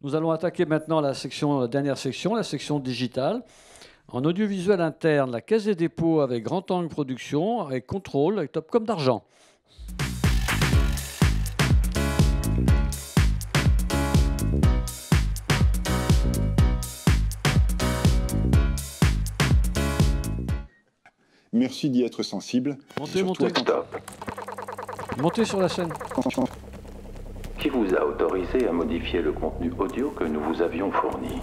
Nous allons attaquer maintenant la dernière section, la section digitale. En audiovisuel interne, la Caisse des dépôts avec Grand Angle Production, avec Contrôle, avec Topcom d'Argent. Merci d'y être sensible. Montez sur la scène. Qui vous a autorisé à modifier le contenu audio que nous vous avions fourni?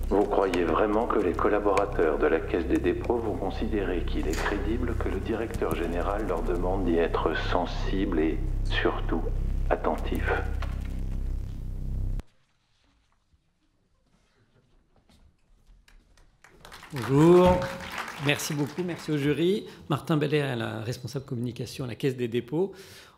Vous croyez vraiment que les collaborateurs de la Caisse des dépôts vont considérer qu'il est crédible que le directeur général leur demande d'y être sensible et, surtout, attentif? Bonjour, merci beaucoup, merci au jury. Martin Bellet, la responsable communication à la Caisse des dépôts.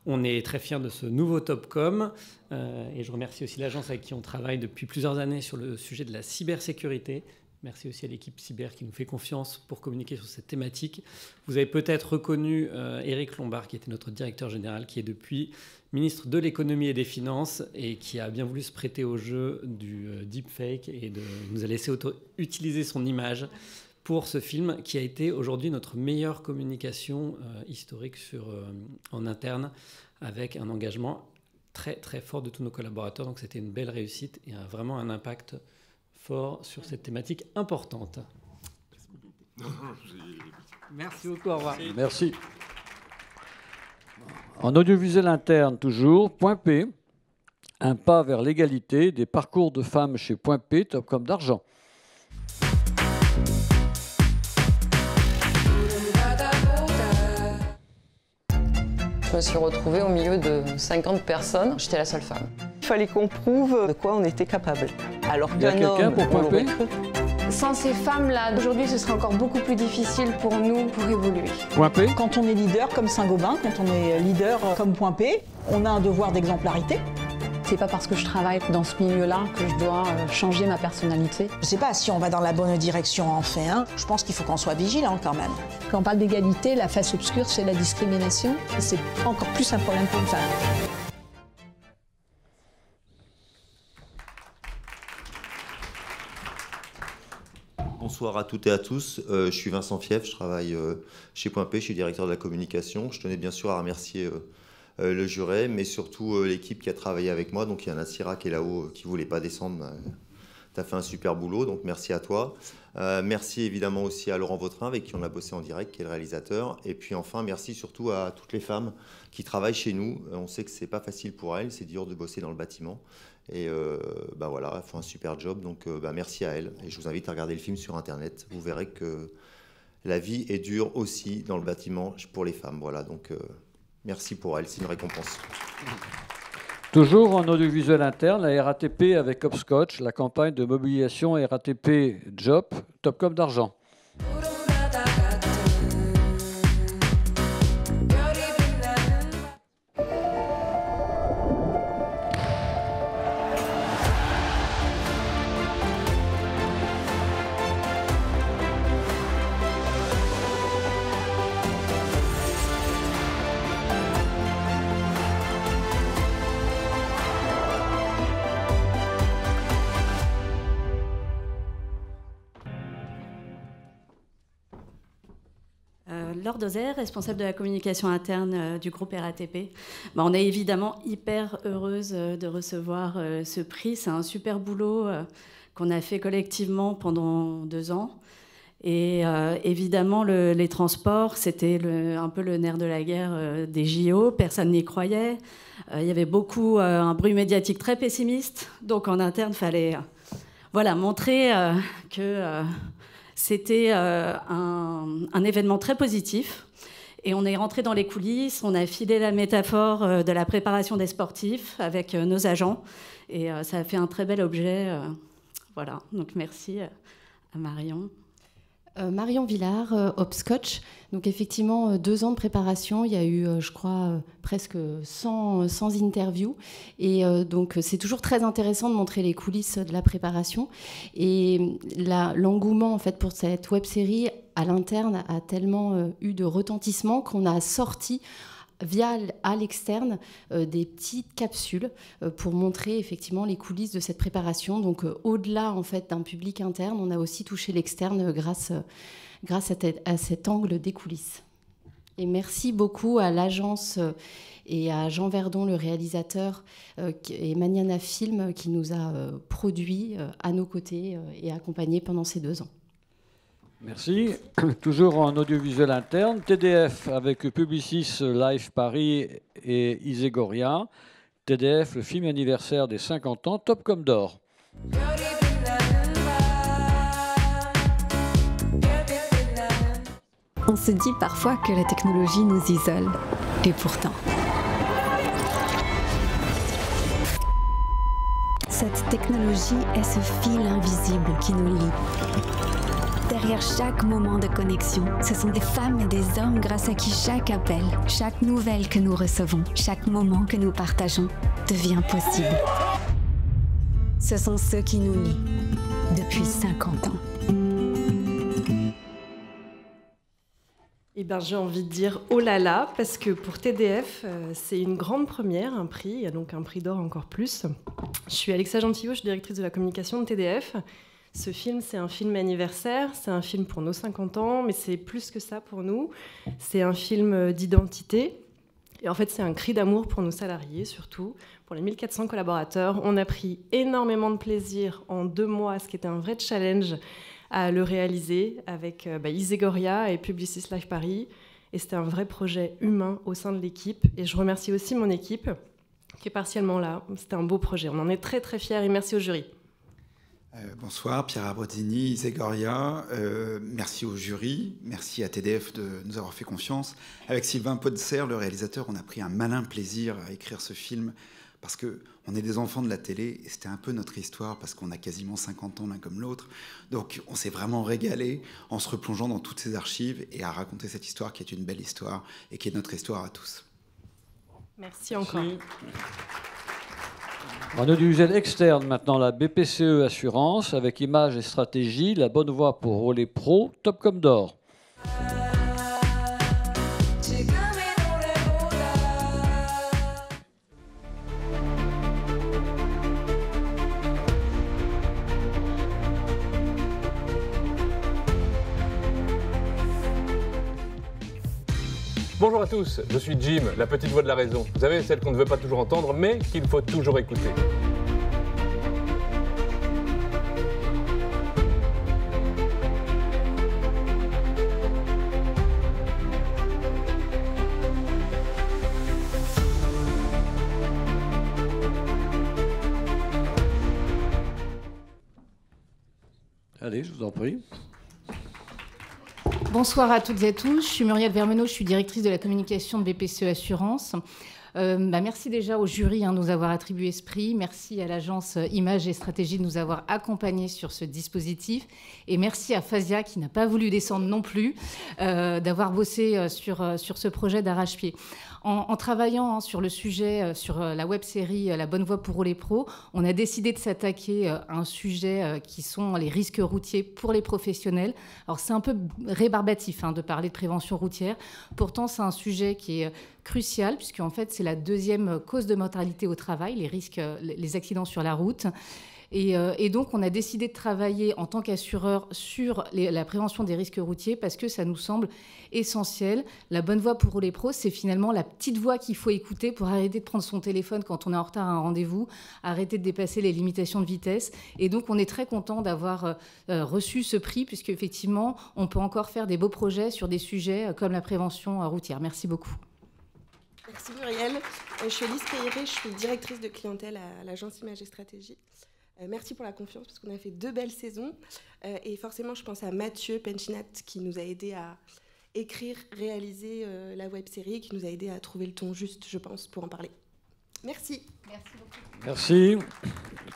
On est très fiers de ce nouveau Topcom et je remercie aussi l'agence avec qui on travaille depuis plusieurs années sur le sujet de la cybersécurité. Merci aussi à l'équipe cyber qui nous fait confiance pour communiquer sur cette thématique. Vous avez peut-être reconnu Éric Lombard, qui était notre directeur général, qui est depuis ministre de l'économie et des finances et qui a bien voulu se prêter au jeu du deepfake et nous a laissé utiliser son image pour ce film qui a été aujourd'hui notre meilleure communication historique en interne, avec un engagement très très fort de tous nos collaborateurs. Donc c'était une belle réussite et vraiment un impact fort sur cette thématique importante. Merci beaucoup, au revoir. Merci. En audiovisuel interne toujours, Point P, un pas vers l'égalité des parcours de femmes chez Point P, Topcom d'Argent. Je me suis retrouvée au milieu de 50 personnes. J'étais la seule femme. Il fallait qu'on prouve de quoi on était capable. Alors Il y a quelqu'un pour Point P ? Sans ces femmes-là, aujourd'hui, ce serait encore beaucoup plus difficile pour nous pour évoluer. Point P. Quand on est leader comme Saint-Gobain, quand on est leader comme Point P, on a un devoir d'exemplarité. C'est pas parce que je travaille dans ce milieu-là que je dois changer ma personnalité. Je sais pas si on va dans la bonne direction en fait. Je pense qu'il faut qu'on soit vigilant quand même. Quand on parle d'égalité, la face obscure, c'est la discrimination. C'est encore plus un problème pour une femme. Bonsoir à toutes et à tous. Je suis Vincent Fief, je travaille chez Point P, je suis directeur de la communication. Je tenais bien sûr à remercier le jury, mais surtout l'équipe qui a travaillé avec moi. Donc il y en a Syrah qui est là-haut, qui ne voulait pas descendre. Tu as fait un super boulot, donc merci à toi. Merci évidemment aussi à Laurent Vautrin, avec qui on a bossé en direct, qui est le réalisateur. Et puis enfin, merci surtout à toutes les femmes qui travaillent chez nous. On sait que ce n'est pas facile pour elles, c'est dur de bosser dans le bâtiment. Et voilà, elles font un super job, donc merci à elles. Et je vous invite à regarder le film sur Internet. Vous verrez que la vie est dure aussi dans le bâtiment pour les femmes. Voilà, donc merci pour elles, c'est une récompense. Toujours en audiovisuel interne, la RATP avec Hopscotch, la campagne de mobilisation RATP Job, Topcom d'Argent. Laure Dozer, responsable de la communication interne du groupe RATP. On est évidemment hyper heureuse de recevoir ce prix. C'est un super boulot qu'on a fait collectivement pendant 2 ans. Et évidemment, les transports, c'était un peu le nerf de la guerre des JO. Personne n'y croyait. Il y avait beaucoup un bruit médiatique très pessimiste. Donc en interne, il fallait montrer que... C'était un événement très positif et on est rentré dans les coulisses, on a filé la métaphore de la préparation des sportifs avec nos agents et ça a fait un très bel objet. Voilà, donc merci à Marion. Marion Villard, Hopscotch. Donc effectivement, 2 ans de préparation. Il y a eu, je crois, presque 100 interviews. Et donc c'est toujours très intéressant de montrer les coulisses de la préparation. Et l'engouement en fait pour cette web-série à l'interne a tellement eu de retentissement qu'on a sorti via à l'externe des petites capsules pour montrer effectivement les coulisses de cette préparation. Donc au-delà en fait d'un public interne, on a aussi touché l'externe grâce à cet angle des coulisses. Et merci beaucoup à l'agence et à Jean Verdon, le réalisateur, et Maniana Film qui nous a produit à nos côtés et accompagnés pendant ces 2 ans. Merci. Toujours en audiovisuel interne, TDF avec Publicis Live Paris et Isegoria. TDF, le film anniversaire des 50 ans, Top comme d'or. On se dit parfois que la technologie nous isole. Et pourtant, cette technologie est ce fil invisible qui nous lie. Derrière chaque moment de connexion, ce sont des femmes et des hommes grâce à qui chaque appel, chaque nouvelle que nous recevons, chaque moment que nous partageons devient possible. Ce sont ceux qui nous lient depuis 50 ans. Eh bien, j'ai envie de dire oh là là, parce que pour TDF, c'est une grande première, un prix, il y a donc un prix d'or encore plus. Je suis Alexa Gentillot, je suis directrice de la communication de TDF. Ce film, c'est un film anniversaire, c'est un film pour nos 50 ans, mais c'est plus que ça pour nous. C'est un film d'identité. Et en fait, c'est un cri d'amour pour nos salariés, surtout, pour les 1400 collaborateurs. On a pris énormément de plaisir en 2 mois, ce qui était un vrai challenge, à le réaliser avec Isegoria et Publicis Live Paris. Et c'était un vrai projet humain au sein de l'équipe. Et je remercie aussi mon équipe, qui est partiellement là. C'était un beau projet. On en est très, très fiers et merci au jury. Bonsoir, Pierre Abrotini, Isegoria. Merci au jury, merci à TDF de nous avoir fait confiance. Avec Sylvain Podser, le réalisateur, on a pris un malin plaisir à écrire ce film parce qu'on est des enfants de la télé et c'était un peu notre histoire parce qu'on a quasiment 50 ans l'un comme l'autre. Donc on s'est vraiment régalé en se replongeant dans toutes ces archives et à raconter cette histoire qui est une belle histoire et qui est notre histoire à tous. Merci encore. Merci. En audiovisuel externe, maintenant, la BPCE Assurance, avec Images et Stratégie, la bonne voie pour Relais Pro, Top comme d'or. Bonjour à tous, je suis Jim, la petite voix de la raison. Vous savez, celle qu'on ne veut pas toujours entendre, mais qu'il faut toujours écouter. Allez, je vous en prie. Bonsoir à toutes et à tous, je suis Muriel Vermenot, je suis directrice de la communication de BPCE Assurance. Merci déjà au jury de nous avoir attribué ce prix, merci à l'agence Images et Stratégie de nous avoir accompagnés sur ce dispositif et merci à Fazia qui n'a pas voulu descendre non plus, d'avoir bossé sur ce projet d'arrache-pied. En travaillant sur le sujet, sur la web-série La bonne voie pour Relais Pro, on a décidé de s'attaquer à un sujet qui sont les risques routiers pour les professionnels. Alors c'est un peu rébarbatif de parler de prévention routière. Pourtant, c'est un sujet qui est crucial puisqu'en fait, c'est la 2e cause de mortalité au travail, les risques, les accidents sur la route. Et donc, on a décidé de travailler en tant qu'assureur sur la prévention des risques routiers parce que ça nous semble essentiel. La bonne voie pour Relais Pro, c'est finalement la petite voix qu'il faut écouter pour arrêter de prendre son téléphone quand on est en retard à un rendez-vous, arrêter de dépasser les limitations de vitesse. Et donc, on est très content d'avoir reçu ce prix puisqu'effectivement, on peut encore faire des beaux projets sur des sujets comme la prévention routière. Merci beaucoup. Merci Muriel. Je suis Elise Peyret, je suis directrice de clientèle à l'agence Images et Stratégie. Merci pour la confiance parce qu'on a fait 2 belles saisons et forcément je pense à Mathieu Penchinat qui nous a aidé à écrire, réaliser la web-série, qui nous a aidé à trouver le ton juste, je pense, pour en parler. Merci. Merci beaucoup. Merci.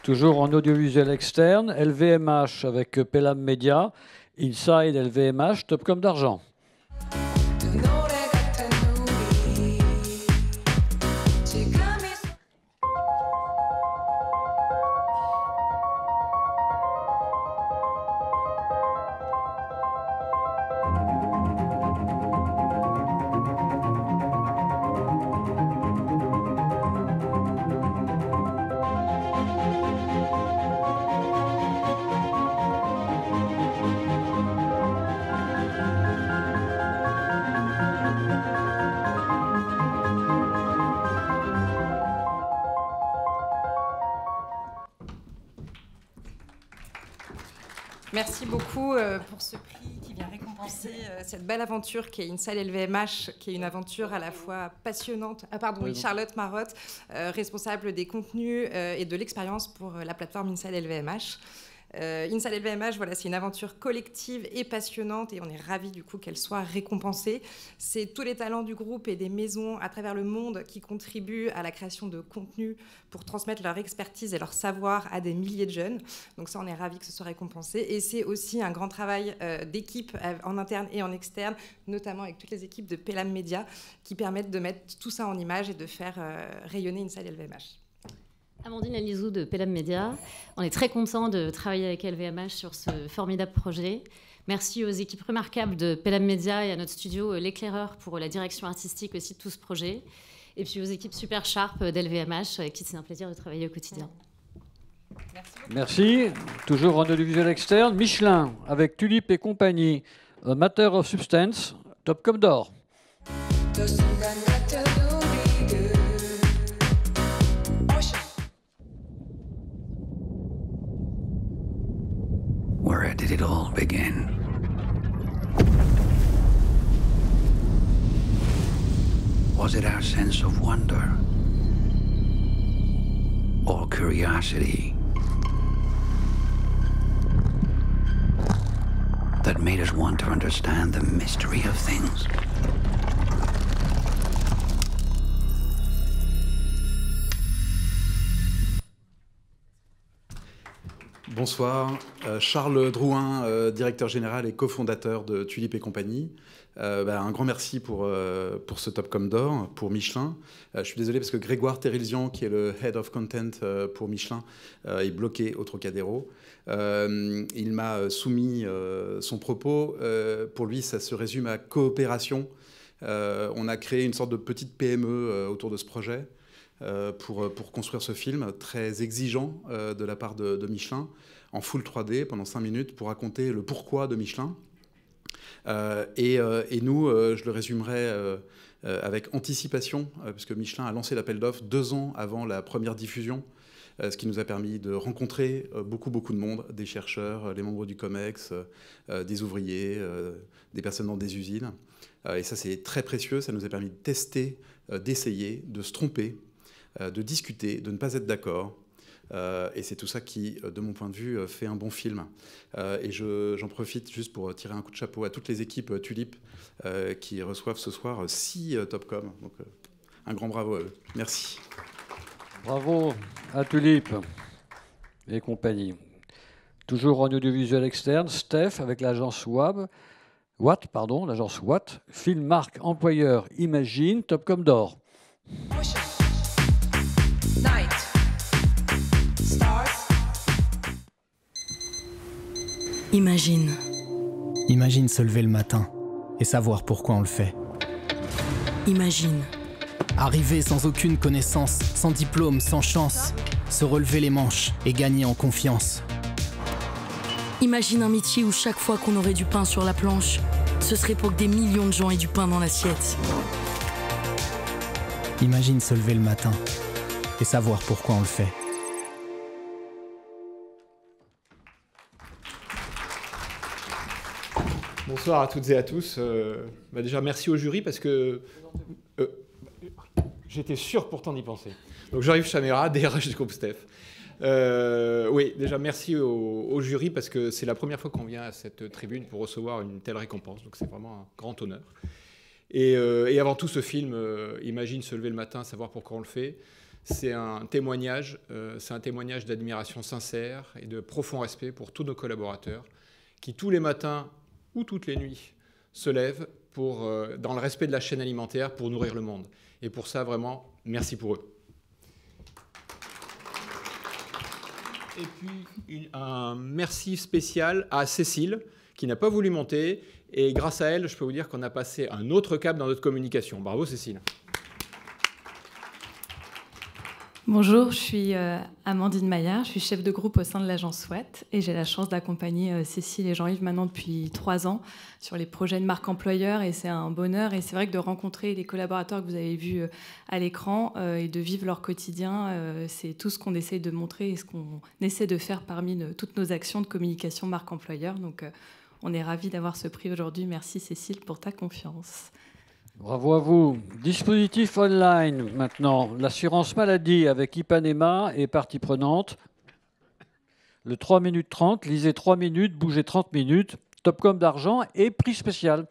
Toujours en audiovisuel externe, LVMH avec Pelham Media, Inside LVMH, Top comme d'argent. Merci beaucoup pour ce prix qui vient récompenser cette belle aventure qui est InSide LVMH, qui est une aventure à la fois passionnante. Oui, Charlotte Marotte, responsable des contenus et de l'expérience pour la plateforme InSide LVMH. InSide LVMH, voilà, c'est une aventure collective et passionnante et on est ravis du coup qu'elle soit récompensée. C'est tous les talents du groupe et des maisons à travers le monde qui contribuent à la création de contenu pour transmettre leur expertise et leur savoir à des milliers de jeunes. Donc ça, on est ravis que ce soit récompensé. Et c'est aussi un grand travail d'équipe en interne et en externe, notamment avec toutes les équipes de Pelham Media qui permettent de mettre tout ça en image et de faire rayonner InSide LVMH. Amandine Alizou de Pelham Media. On est très content de travailler avec LVMH sur ce formidable projet. Merci aux équipes remarquables de Pelham Media et à notre studio L'Éclaireur pour la direction artistique aussi de tout ce projet. Et puis aux équipes super sharp d'LVMH avec qui c'est un plaisir de travailler au quotidien. Merci. Toujours en audiovisuel externe. Michelin avec Tulipe et compagnie. A Matter of Substance. Top comme d'or. Where did it all begin? Was it our sense of wonder or curiosity that made us want to understand the mystery of things? Bonsoir, Charles Drouin, directeur général et cofondateur de Tulipe et compagnie. Un grand merci pour ce Top Comme d'or, pour Michelin. Je suis désolé parce que Grégoire Terilzian, qui est le Head of Content pour Michelin, est bloqué au Trocadéro. Il m'a soumis son propos. Pour lui, ça se résume à coopération. On a créé une sorte de petite PME autour de ce projet. Pour construire ce film très exigeant de la part de Michelin, en full 3D pendant 5 minutes pour raconter le pourquoi de Michelin. Et nous, je le résumerai avec anticipation, puisque Michelin a lancé l'appel d'offres 2 ans avant la première diffusion, ce qui nous a permis de rencontrer beaucoup de monde, des chercheurs, les membres du COMEX, des ouvriers, des personnes dans des usines. Et ça, c'est très précieux, ça nous a permis de tester, d'essayer, de se tromper, de discuter, de ne pas être d'accord. Et c'est tout ça qui, de mon point de vue, fait un bon film. Et j'en profite juste pour tirer un coup de chapeau à toutes les équipes Tulipe qui reçoivent ce soir 6 Topcom. Donc un grand bravo à eux. Merci. Bravo à Tulipe et compagnie. Toujours en audiovisuel externe, Steph avec l'agence Watt, l'agence Watt, film marque employeur Imagine, Topcom d'or. Imagine. Imagine se lever le matin et savoir pourquoi on le fait. Imagine. Arriver sans aucune connaissance, sans diplôme, sans chance, se relever les manches et gagner en confiance. Imagine un métier où chaque fois qu'on aurait du pain sur la planche, ce serait pour que des millions de gens aient du pain dans l'assiette. Imagine se lever le matin et savoir pourquoi on le fait. Bonsoir à toutes et à tous. Déjà, merci au jury parce que j'étais sûr pourtant d'y penser. Donc, j'arrive Chamera, DRH du groupe Steph. Oui, déjà, merci au jury parce que c'est la première fois qu'on vient à cette tribune pour recevoir une telle récompense. Donc, c'est vraiment un grand honneur. Et avant tout, ce film, Imagine se lever le matin, savoir pourquoi on le fait, c'est un témoignage d'admiration sincère et de profond respect pour tous nos collaborateurs qui, tous les matins ou toutes les nuits, se lèvent dans le respect de la chaîne alimentaire pour nourrir le monde. Et pour ça, vraiment, merci pour eux. Et puis, un merci spécial à Cécile, qui n'a pas voulu monter. Et grâce à elle, je peux vous dire qu'on a passé un autre cap dans notre communication. Bravo, Cécile. Bonjour, je suis Amandine Maillard, je suis chef de groupe au sein de l'agence SWAT et j'ai la chance d'accompagner Cécile et Jean-Yves maintenant depuis 3 ans sur les projets de marque employeur et c'est un bonheur et c'est vrai que de rencontrer les collaborateurs que vous avez vus à l'écran et de vivre leur quotidien, c'est tout ce qu'on essaie de montrer et ce qu'on essaie de faire parmi toutes nos actions de communication marque employeur. Donc on est ravis d'avoir ce prix aujourd'hui. Merci Cécile pour ta confiance. Bravo à vous. Dispositif online maintenant. L'assurance maladie avec Ipanema et partie prenante. Le 3 minutes 30, lisez 3 minutes, bougez 30 minutes. Topcom d'argent et prix spécial.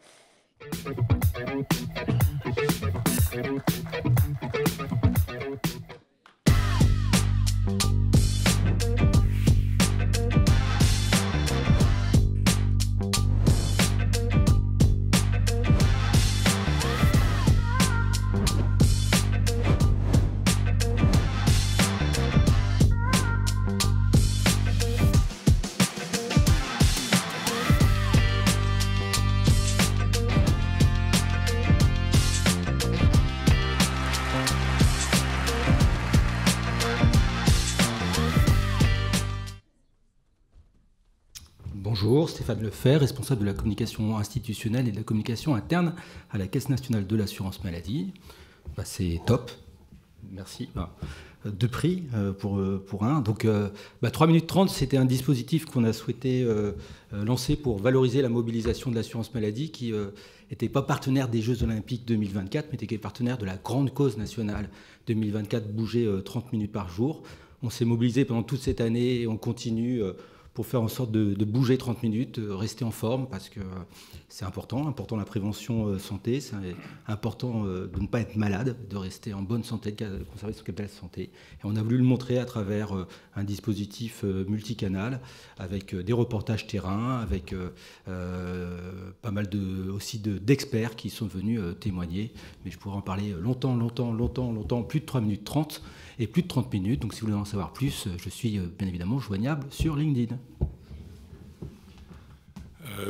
Bonjour, Stéphane Lefebvre, responsable de la communication institutionnelle et de la communication interne à la Caisse nationale de l'assurance maladie. C'est top, merci. 2 prix pour un. Donc 3 minutes 30, c'était un dispositif qu'on a souhaité lancer pour valoriser la mobilisation de l'assurance maladie qui n'était pas partenaire des Jeux Olympiques 2024, mais était partenaire de la grande cause nationale 2024, bouger 30 minutes par jour. On s'est mobilisé pendant toute cette année et on continue pour faire en sorte de bouger 30 minutes, rester en forme, parce que c'est important la prévention santé, c'est important de ne pas être malade, de rester en bonne santé, de conserver son capital santé. Et on a voulu le montrer à travers un dispositif multicanal, avec des reportages terrain, avec pas mal aussi d'experts qui sont venus témoigner. Mais je pourrais en parler longtemps, plus de 3 minutes 30 et plus de 30 minutes. Donc si vous voulez en savoir plus, je suis bien évidemment joignable sur LinkedIn.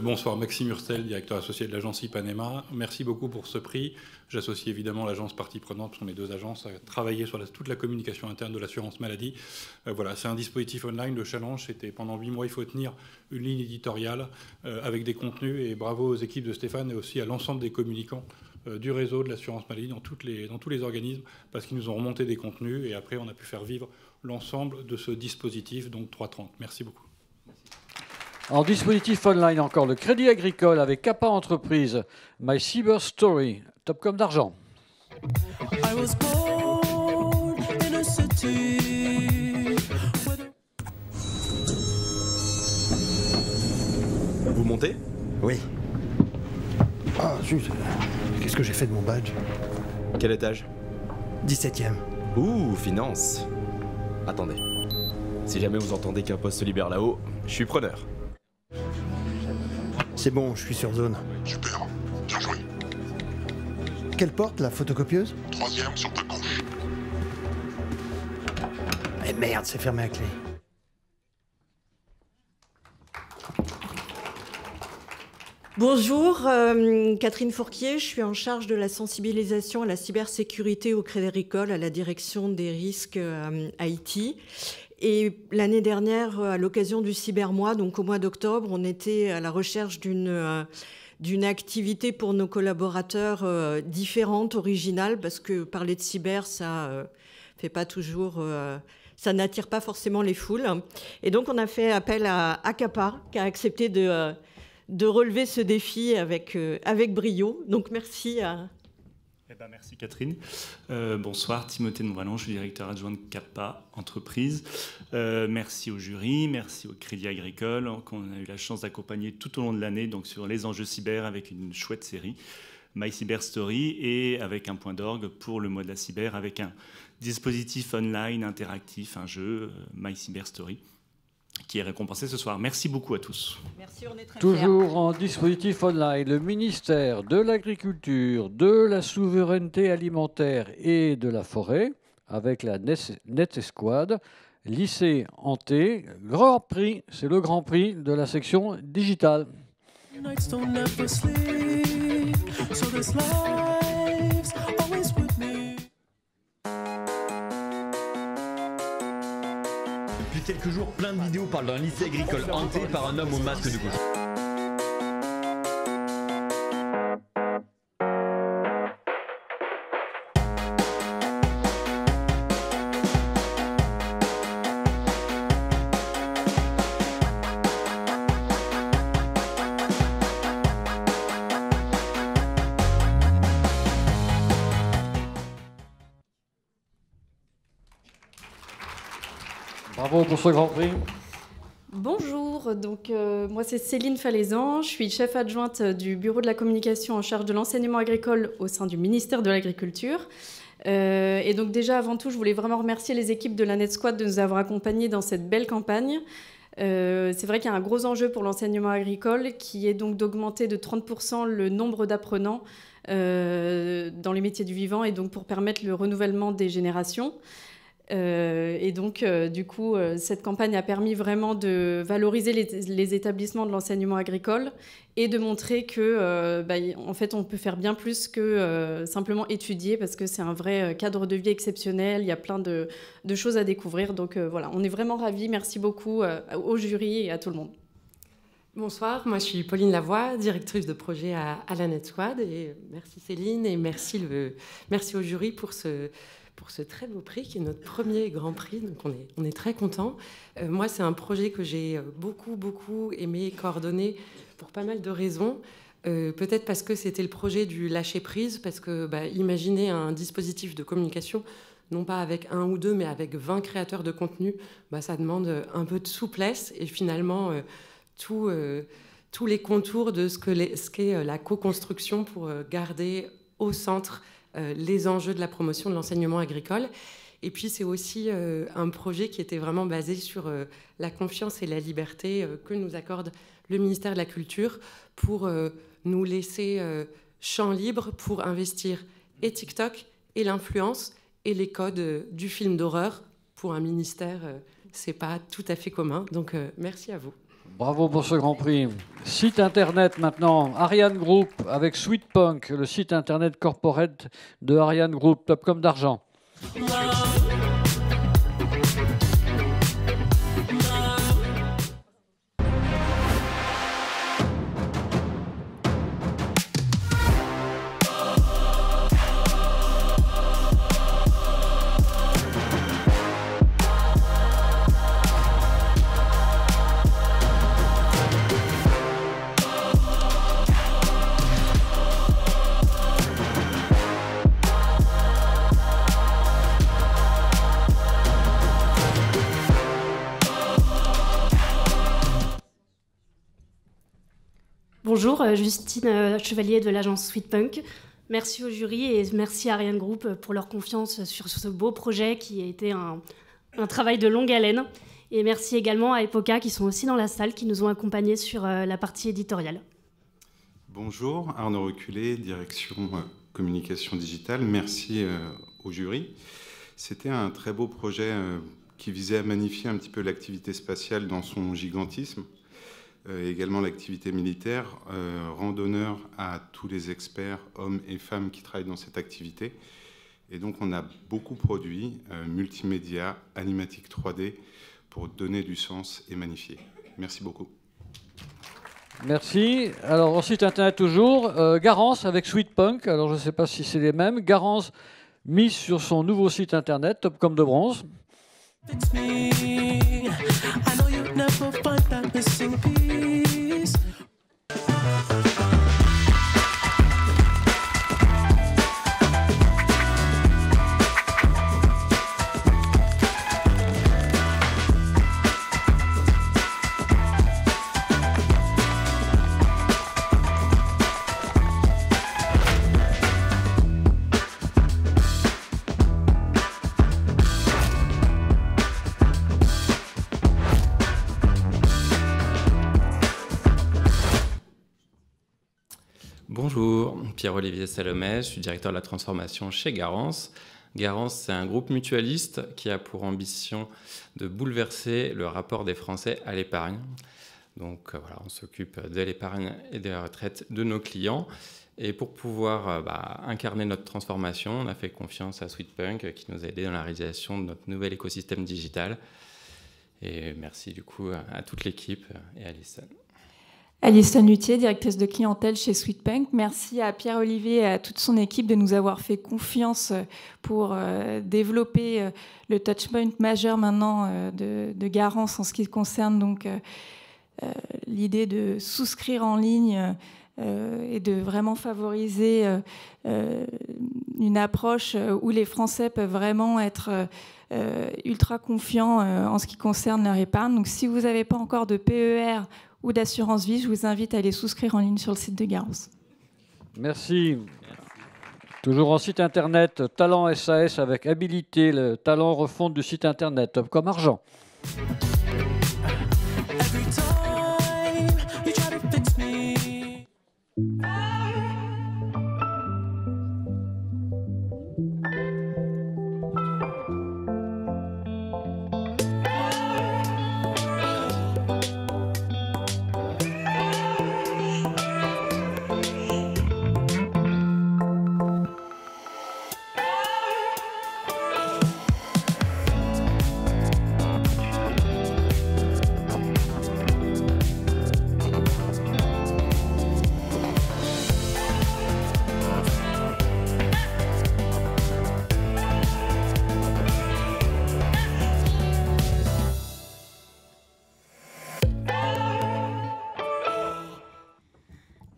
Bonsoir, Maxime Hurstel, directeur associé de l'agence Ipanema. Merci beaucoup pour ce prix. J'associe évidemment l'agence partie prenante, ce sont mes 2 agences, à travailler sur toute la communication interne de l'assurance maladie. Voilà, c'est un dispositif online. Le challenge, c'était pendant 8 mois, il faut tenir une ligne éditoriale avec des contenus. Et bravo aux équipes de Stéphane et aussi à l'ensemble des communicants du réseau de l'assurance maladie dans tous les organismes, parce qu'ils nous ont remonté des contenus et après on a pu faire vivre l'ensemble de ce dispositif, donc 3.30. Merci beaucoup. En dispositif online encore, le Crédit Agricole avec Kappa Entreprise, My Cyber Story, Topcom d'argent. Vous montez? Oui. Ah, zut. Qu'est-ce que j'ai fait de mon badge? Quel étage? 17e. Ouh, finance. Attendez. Si jamais vous entendez qu'un poste se libère là-haut, je suis preneur. C'est bon, je suis sur zone. Super, bien joué. Quelle porte, la photocopieuse? 3e sur ta gauche. Eh merde, c'est fermé à clé. Bonjour, Catherine Fourquier, je suis en charge de la sensibilisation à la cybersécurité au Crédit Agricole, à la direction des risques IT. Et l'année dernière, à l'occasion du Cybermois, donc au mois d'octobre, on était à la recherche d'une activité pour nos collaborateurs différente, originale, parce que parler de cyber, ça fait pas toujours... ça n'attire pas forcément les foules. Et donc, on a fait appel à Kappa, qui a accepté de relever ce défi avec brio. Donc, merci à... Merci Catherine. Bonsoir, Timothée de Montvalon, je suis directeur adjoint de Kappa Entreprise. Merci au jury, merci au Crédit Agricole, qu'on a eu la chance d'accompagner tout au long de l'année donc sur les enjeux cyber avec une chouette série, My Cyber Story, et avec un point d'orgue pour le mois de la cyber, avec un dispositif online interactif, un jeu, My Cyber Story, qui est récompensé ce soir. Merci beaucoup à tous. Merci, on est très Toujours fiers. en dispositif online, le ministère de l'Agriculture, de la Souveraineté Alimentaire et de la Forêt, avec la Net Escouade, lycée Hanté, Grand Prix, c'est le Grand Prix de la section digitale. quelques jours, plein de vidéos parlent d'un lycée agricole hanté par un homme au masque de gauche. Bravo pour ce Grand Prix. Bonjour, donc moi c'est Céline Falaisan, je suis chef adjointe du bureau de la communication en charge de l'enseignement agricole au sein du ministère de l'Agriculture. Et donc déjà avant tout, je voulais vraiment remercier les équipes de la Net Squad de nous avoir accompagnés dans cette belle campagne. C'est vrai qu'il y a un gros enjeu pour l'enseignement agricole qui est donc d'augmenter de 30% le nombre d'apprenants dans les métiers du vivant et donc pour permettre le renouvellement des générations. Et donc, du coup, cette campagne a permis vraiment de valoriser les établissements de l'enseignement agricole et de montrer que, en fait, on peut faire bien plus que simplement étudier parce que c'est un vrai cadre de vie exceptionnel. Il y a plein de choses à découvrir. Donc, voilà, on est vraiment ravis. Merci beaucoup au jury et à tout le monde. Bonsoir, moi je suis Pauline Lavoie, directrice de projet à la Net Squad. Et merci Céline et merci au jury pour ce très beau prix qui est notre premier grand prix, donc on est très contents. Moi, c'est un projet que j'ai beaucoup aimé coordonner pour pas mal de raisons. Peut-être parce que c'était le projet du lâcher-prise, parce que imaginez un dispositif de communication, non pas avec un ou deux, mais avec 20 créateurs de contenu, ça demande un peu de souplesse et finalement tous les contours de ce qu'est la co-construction pour garder au centre les enjeux de la promotion de l'enseignement agricole. Et puis c'est aussi un projet qui était vraiment basé sur la confiance et la liberté que nous accorde le ministère de la Culture pour nous laisser champ libre pour investir et TikTok et l'influence et les codes du film d'horreur. Pour un ministère, c'est pas tout à fait commun. Donc merci à vous. Bravo pour ce Grand Prix. Site internet maintenant, Ariane Group avec Sweet Punk, le site internet corporate de Ariane Group, top comme d'argent. Bonjour, Justine Chevalier de l'agence Sweet Punk. Merci au jury et merci à Ariane Group pour leur confiance sur ce beau projet qui a été un travail de longue haleine. Et merci également à Epoca qui sont aussi dans la salle, qui nous ont accompagnés sur la partie éditoriale. Bonjour, Arnaud Reculé, direction communication digitale. Merci au jury. C'était un très beau projet qui visait à magnifier un petit peu l'activité spatiale dans son gigantisme. Également l'activité militaire, rend honneur à tous les experts, hommes et femmes qui travaillent dans cette activité. Et donc on a beaucoup produit, multimédia, animatique 3D, pour donner du sens et magnifier. Merci beaucoup. Merci. Alors, au site internet toujours, Garance avec Sweet Punk. Alors, je ne sais pas si c'est les mêmes. Garance mise sur son nouveau site internet, Top comme de bronze. Bonjour, Pierre-Olivier Salomé, je suis directeur de la transformation chez Garance. Garance, c'est un groupe mutualiste qui a pour ambition de bouleverser le rapport des Français à l'épargne. Donc voilà, on s'occupe de l'épargne et de la retraite de nos clients. Et pour pouvoir incarner notre transformation, on a fait confiance à Sweet Punk qui nous a aidés dans la réalisation de notre nouvel écosystème digital. Et merci du coup à toute l'équipe et à Alison. Alison Luthier, directrice de clientèle chez Sweetpunk. Merci à Pierre-Olivier et à toute son équipe de nous avoir fait confiance pour développer le touchpoint majeur maintenant de Garance en ce qui concerne donc l'idée de souscrire en ligne et de vraiment favoriser une approche où les Français peuvent vraiment être ultra confiants en ce qui concerne leur épargne. Donc si vous n'avez pas encore de PER ou d'assurance vie, je vous invite à aller souscrire en ligne sur le site de Garance. Merci. Toujours en site internet, Talent SAS avec Habilité, le talent refonte du site internet, Top comme argent.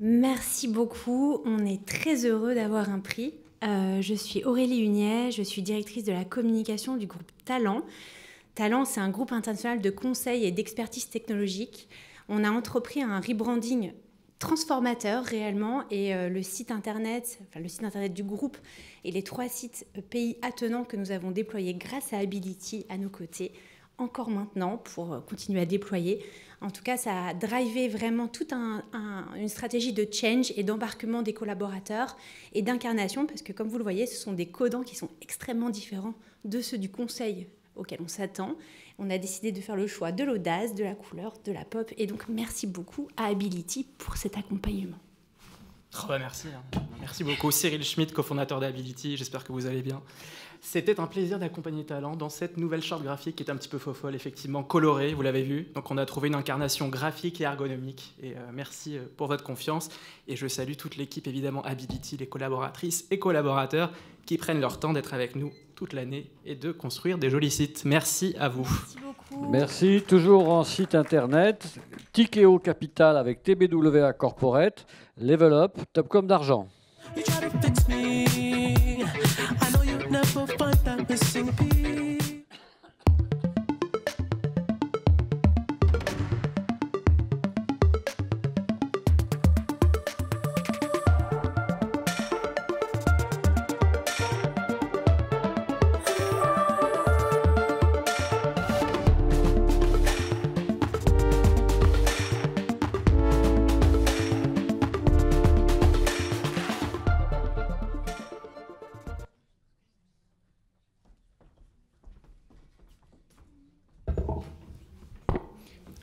Merci beaucoup, on est très heureux d'avoir un prix. Je suis Aurélie Hunier, je suis directrice de la communication du groupe Talent. Talent, c'est un groupe international de conseil et d'expertise technologique. On a entrepris un rebranding transformateur réellement et le site internet du groupe et les 3 sites pays attenants que nous avons déployés grâce à Ability à nos côtés, encore maintenant pour continuer à déployer. En tout cas, ça a drivé vraiment toute une stratégie de change et d'embarquement des collaborateurs et d'incarnation, parce que comme vous le voyez, ce sont des codants qui sont extrêmement différents de ceux du conseil auquel on s'attend. On a décidé de faire le choix de l'audace, de la couleur, de la pop. Et donc, merci beaucoup à Ability pour cet accompagnement. Oh bah merci. Merci beaucoup. Cyril Schmitt, cofondateur d'Ability. J'espère que vous allez bien. C'était un plaisir d'accompagner Talent dans cette nouvelle charte graphique qui est un petit peu fofolle, effectivement colorée, vous l'avez vu. Donc on a trouvé une incarnation graphique et ergonomique. Et merci pour votre confiance. Et je salue toute l'équipe, évidemment, Ability, les collaboratrices et collaborateurs qui prennent leur temps d'être avec nous toute l'année et de construire des jolis sites. Merci à vous. Merci beaucoup. Merci. Toujours en site internet, Tikeo Capital avec TBWA Corporate, Level Up, Top comme d'argent. Never find that missing piece.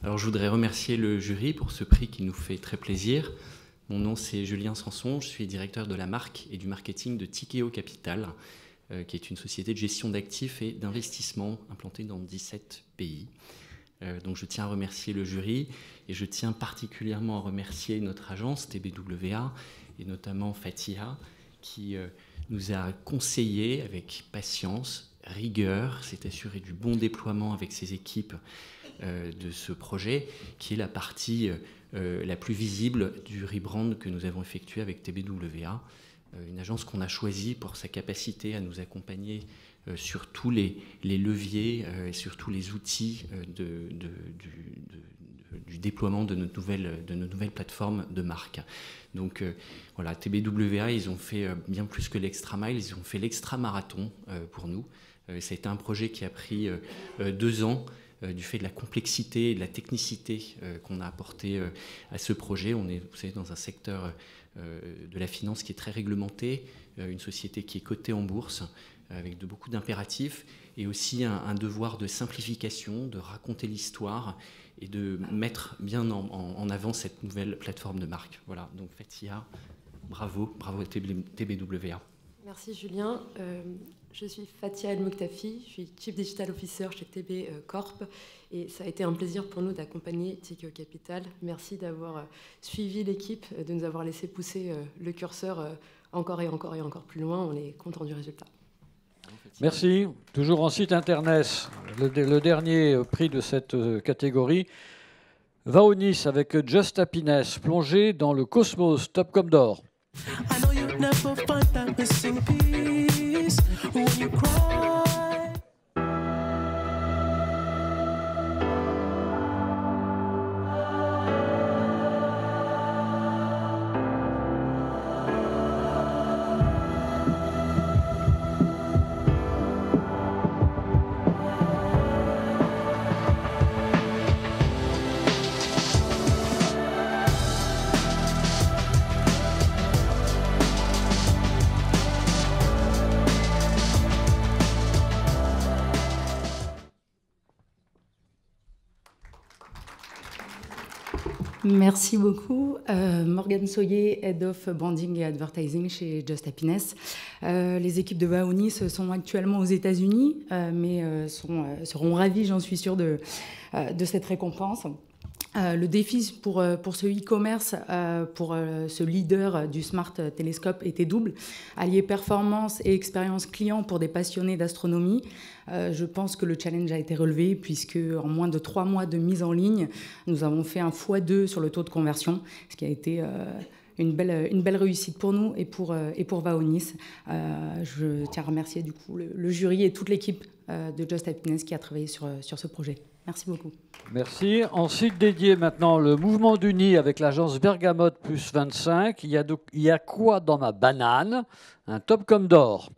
Alors, je voudrais remercier le jury pour ce prix qui nous fait très plaisir. Mon nom, c'est Julien Sanson, je suis directeur de la marque et du marketing de Tikeo Capital, qui est une société de gestion d'actifs et d'investissement implantée dans 17 pays. Donc, je tiens à remercier le jury et je tiens particulièrement à remercier notre agence TBWA et notamment Fatia, qui nous a conseillé avec patience, rigueur, s'est assuré du bon déploiement avec ses équipes de ce projet, qui est la partie la plus visible du rebrand que nous avons effectué avec TBWA, une agence qu'on a choisie pour sa capacité à nous accompagner sur tous les leviers et sur tous les outils du déploiement de nos nouvelles plateformes de marque. Donc voilà, TBWA, ils ont fait bien plus que l'extra mile, ils ont fait l'extra marathon pour nous. Ça a été un projet qui a pris 2 ans, du fait de la complexité et de la technicité qu'on a apporté à ce projet. On est, vous savez, dans un secteur de la finance qui est très réglementé, une société qui est cotée en bourse, avec beaucoup d'impératifs, et aussi un devoir de simplification, de raconter l'histoire et de mettre bien en avant cette nouvelle plateforme de marque. Voilà, donc Fatia, bravo à TBWA. Merci Julien. Je suis Fatia El Mouktafi, je suis Chief Digital Officer chez TB Corp et ça a été un plaisir pour nous d'accompagner Tikeo Capital. Merci d'avoir suivi l'équipe, de nous avoir laissé pousser le curseur encore et encore et encore plus loin. On est content du résultat. Merci. Toujours en site internet, le dernier prix de cette catégorie. Vaonis avec Just Happiness, plongé dans le cosmos Top comme d'or. I know you never find that missing piece when you cry. Merci beaucoup. Morgane Soyer, Head of Branding et Advertising chez Just Happiness. Les équipes de Vaonis sont actuellement aux États-Unis, mais seront ravies, j'en suis sûre, de cette récompense. Le défi pour ce e-commerce, pour ce leader du Smart Telescope était double. Allier performance et expérience client pour des passionnés d'astronomie. Je pense que le challenge a été relevé puisque en moins de 3 mois de mise en ligne, nous avons fait un x2 sur le taux de conversion, ce qui a été une belle réussite pour nous et pour Vaonis. Je tiens à remercier du coup le jury et toute l'équipe de Just Happiness qui a travaillé sur ce projet. Merci beaucoup. Merci. En site dédié maintenant, le mouvement d'Uni avec l'agence Bergamote plus 25. Il y a quoi dans ma banane? Un top comme d'or.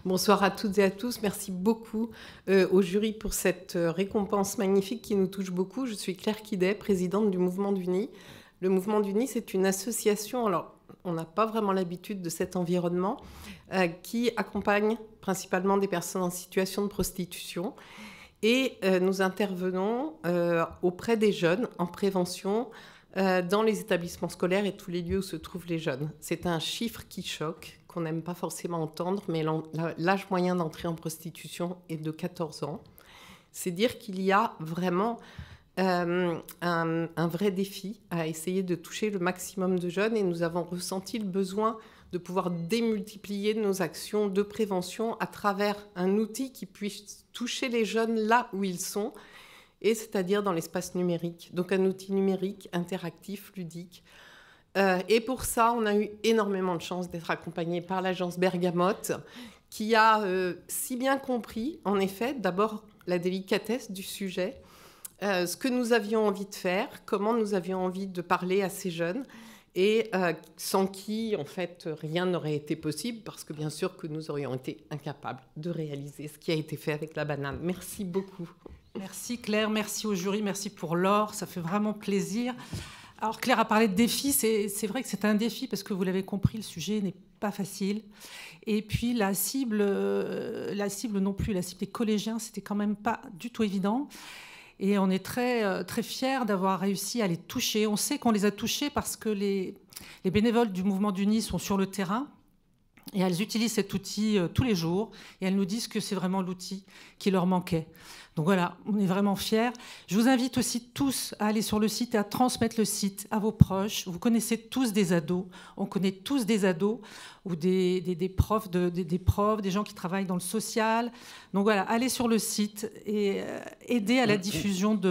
Bonsoir à toutes et à tous. Merci beaucoup au jury pour cette récompense magnifique qui nous touche beaucoup. Je suis Claire Quidet, présidente du Mouvement d'Uni. Le Mouvement d'Uni, c'est une association, alors on n'a pas vraiment l'habitude de cet environnement, qui accompagne principalement des personnes en situation de prostitution. Et nous intervenons auprès des jeunes en prévention dans les établissements scolaires et tous les lieux où se trouvent les jeunes. C'est un chiffre qui choque, qu'on n'aime pas forcément entendre, mais l'âge moyen d'entrée en prostitution est de 14 ans. C'est dire qu'il y a vraiment un vrai défi à essayer de toucher le maximum de jeunes et nous avons ressenti le besoin de pouvoir démultiplier nos actions de prévention à travers un outil qui puisse toucher les jeunes là où ils sont, et c'est-à-dire dans l'espace numérique. Donc un outil numérique, interactif, ludique. Et pour ça, on a eu énormément de chance d'être accompagné par l'agence Bergamote, qui a si bien compris, en effet, d'abord la délicatesse du sujet, ce que nous avions envie de faire, comment nous avions envie de parler à ces jeunes, et sans qui, en fait, rien n'aurait été possible, parce que bien sûr que nous aurions été incapables de réaliser ce qui a été fait avec la banane. Merci beaucoup. Merci Claire, merci au jury, merci pour l'or, ça fait vraiment plaisir. Alors Claire a parlé de défi, c'est vrai que c'est un défi parce que vous l'avez compris, le sujet n'est pas facile. Et puis la cible non plus, la cible des collégiens, c'était quand même pas du tout évident. Et on est très, très fiers d'avoir réussi à les toucher. On sait qu'on les a touchés parce que les bénévoles du Mouvement d'Uni sont sur le terrain et elles utilisent cet outil tous les jours et elles nous disent que c'est vraiment l'outil qui leur manquait. Donc voilà, on est vraiment fiers. Je vous invite aussi tous à aller sur le site et à transmettre le site à vos proches. Vous connaissez tous des ados, on connaît tous des ados ou des profs, des gens qui travaillent dans le social. Donc voilà, allez sur le site et aider à la diffusion du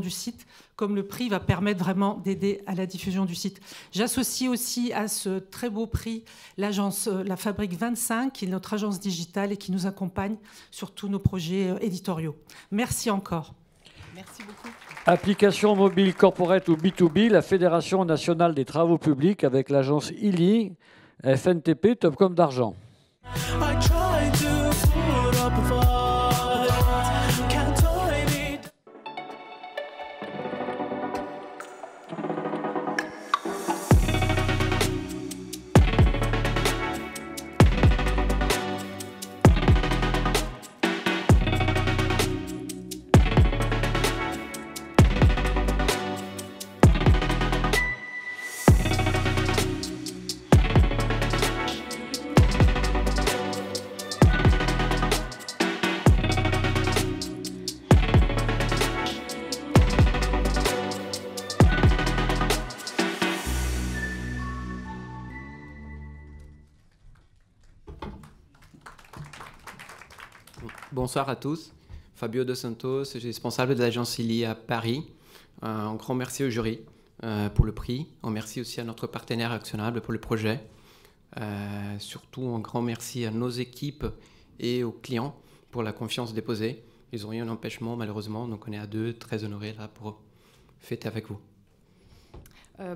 site, comme le prix va permettre vraiment d'aider à la diffusion du site. J'associe aussi à ce très beau prix l'agence La Fabrique 25, qui est notre agence digitale et qui nous accompagne sur tous nos projets éditoriaux. Merci encore. Merci beaucoup. Application mobile corporate ou B2B, la Fédération nationale des travaux publics avec l'agence ILI, FNTP, Topcom d'Argent. I try to put up a fight. Can't hide it. Bonsoir à tous. Fabio Dos Santos, je suis responsable de l'agence ILI à Paris. Un grand merci au jury pour le prix. Un merci aussi à notre partenaire actionnable pour le projet. Surtout un grand merci à nos équipes et aux clients pour la confiance déposée. Ils ont eu un empêchement malheureusement, donc on est à deux, très honorés là pour fêter avec vous.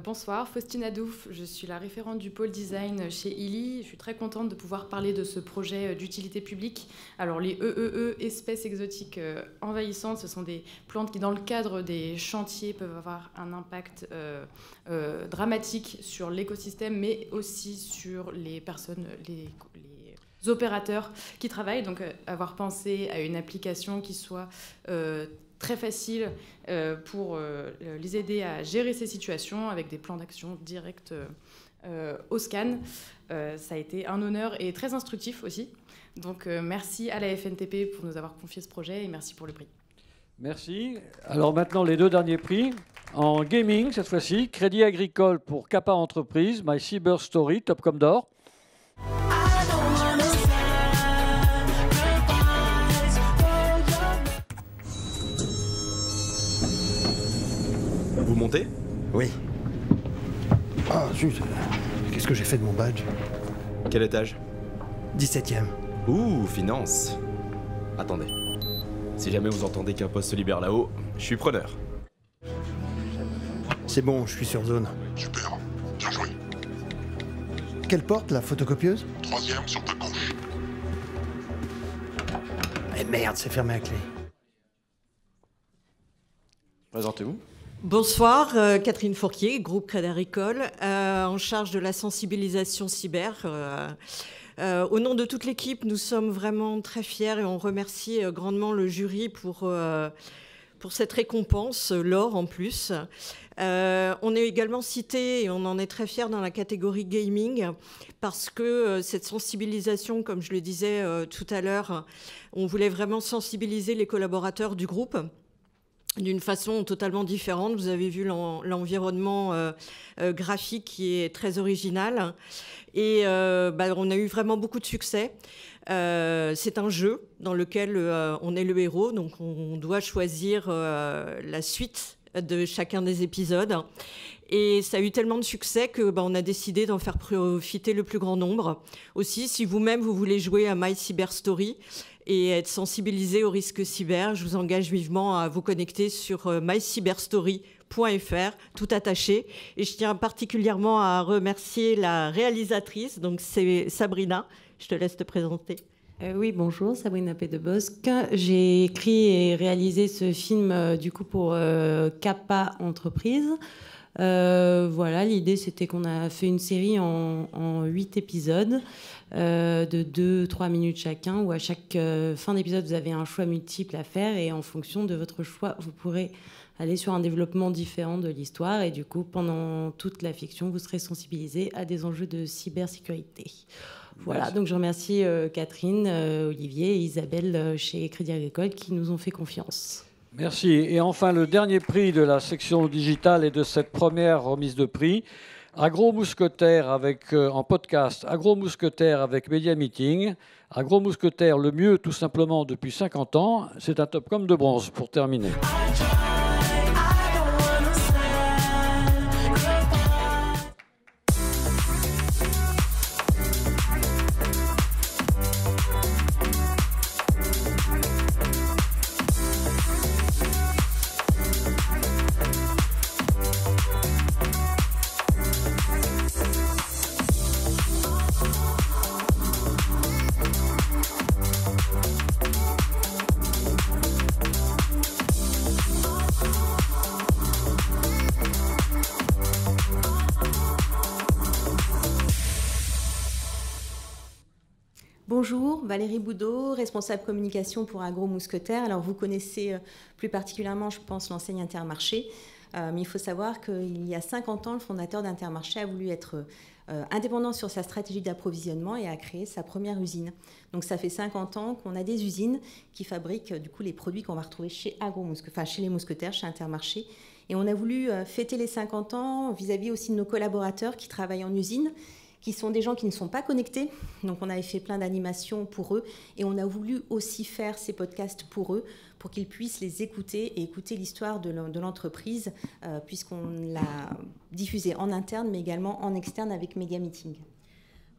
Bonsoir, Faustine Adouf, je suis la référente du pôle design chez ILI. Je suis très contente de pouvoir parler de ce projet d'utilité publique. Alors les EEE, espèces exotiques envahissantes, ce sont des plantes qui dans le cadre des chantiers peuvent avoir un impact dramatique sur l'écosystème, mais aussi sur les personnes, les opérateurs qui travaillent. Donc avoir pensé à une application qui soit très facile pour les aider à gérer ces situations avec des plans d'action directs au scan. Ça a été un honneur et très instructif aussi. Donc merci à la FNTP pour nous avoir confié ce projet et merci pour le prix. Merci. Alors maintenant, les deux derniers prix. En gaming, cette fois-ci, Crédit Agricole pour Kappa Entreprise, My Cyber Story, Topcom d'Or. Vous montez? Oui. Ah, zut. Qu'est-ce que j'ai fait de mon badge? Quel étage? 17e. Ouh, finance. Attendez. Si jamais vous entendez qu'un poste se libère là-haut, je suis preneur. C'est bon, je suis sur zone. Super, bien joué. Quelle porte, la photocopieuse? 3e sur ta gauche. Eh merde, c'est fermé à clé. Présentez-vous. Bonsoir, Catherine Fourquier, groupe Crédit Agricole, en charge de la sensibilisation cyber. Au nom de toute l'équipe, nous sommes vraiment très fiers et on remercie grandement le jury pour cette récompense, l'or en plus. On est également cité, et on en est très fiers, dans la catégorie gaming, parce que cette sensibilisation, comme je le disais tout à l'heure, on voulait vraiment sensibiliser les collaborateurs du groupe d'une façon totalement différente. Vous avez vu l'environnement graphique qui est très original. Et on a eu vraiment beaucoup de succès. C'est un jeu dans lequel on est le héros, donc on doit choisir la suite de chacun des épisodes. Et ça a eu tellement de succès que on a décidé d'en faire profiter le plus grand nombre. Aussi, si vous-même vous voulez jouer à My Cyber Story et être sensibilisé aux risques cyber, je vous engage vivement à vous connecter sur mycyberstory.fr, tout attaché. Et je tiens particulièrement à remercier la réalisatrice, donc c'est Sabrina. Je te laisse te présenter. Oui, bonjour, Sabrina Pedebosque. J'ai écrit et réalisé ce film du coup pour Kappa Entreprise. Voilà, l'idée c'était qu'on a fait une série en 8 épisodes de 2-3 minutes chacun, où à chaque fin d'épisode vous avez un choix multiple à faire et en fonction de votre choix vous pourrez aller sur un développement différent de l'histoire et du coup pendant toute la fiction vous serez sensibilisé à des enjeux de cybersécurité. Voilà, Merci. donc je remercie Catherine, Olivier et Isabelle chez Crédit Agricole qui nous ont fait confiance. Merci. Et enfin, le dernier prix de la section digitale et de cette première remise de prix, Agro Mousquetaire en podcast, Agro Mousquetaire avec Media Meeting. Agro Mousquetaire, le mieux tout simplement depuis 50 ans. C'est un Topcom de bronze pour terminer. Bonjour, Valérie Boudot, responsable communication pour Agro Mousquetaire. Alors vous connaissez plus particulièrement, je pense, l'enseigne Intermarché. Mais il faut savoir qu'il y a 50 ans, le fondateur d'Intermarché a voulu être indépendant sur sa stratégie d'approvisionnement et a créé sa première usine. Donc ça fait 50 ans qu'on a des usines qui fabriquent du coup les produits qu'on va retrouver chez chez les mousquetaires, chez Intermarché. Et on a voulu fêter les 50 ans vis-à-vis aussi de nos collaborateurs qui travaillent en usine, qui sont des gens qui ne sont pas connectés. Donc on avait fait plein d'animations pour eux et on a voulu aussi faire ces podcasts pour eux, pour qu'ils puissent les écouter et écouter l'histoire de l'entreprise, puisqu'on l'a diffusé en interne mais également en externe avec Media Meeting.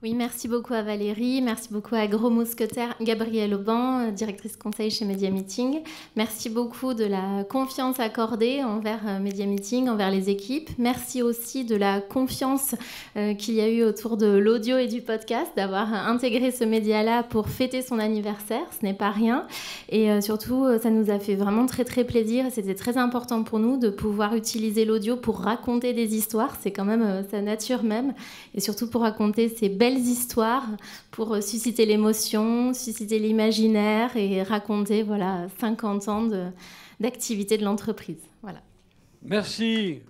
Oui, merci beaucoup à Valérie, merci beaucoup à Agro Mousquetaire, Gabrielle Auban, directrice conseil chez Media Meeting. Merci beaucoup de la confiance accordée envers Media Meeting, envers les équipes. Merci aussi de la confiance qu'il y a eu autour de l'audio et du podcast, d'avoir intégré ce média-là pour fêter son anniversaire, ce n'est pas rien. Et surtout, ça nous a fait vraiment très très plaisir. C'était très important pour nous de pouvoir utiliser l'audio pour raconter des histoires, c'est quand même sa nature même, et surtout pour raconter ces belles histoires, pour susciter l'émotion, susciter l'imaginaire et raconter 50 ans d'activité de l'entreprise. Voilà. Merci.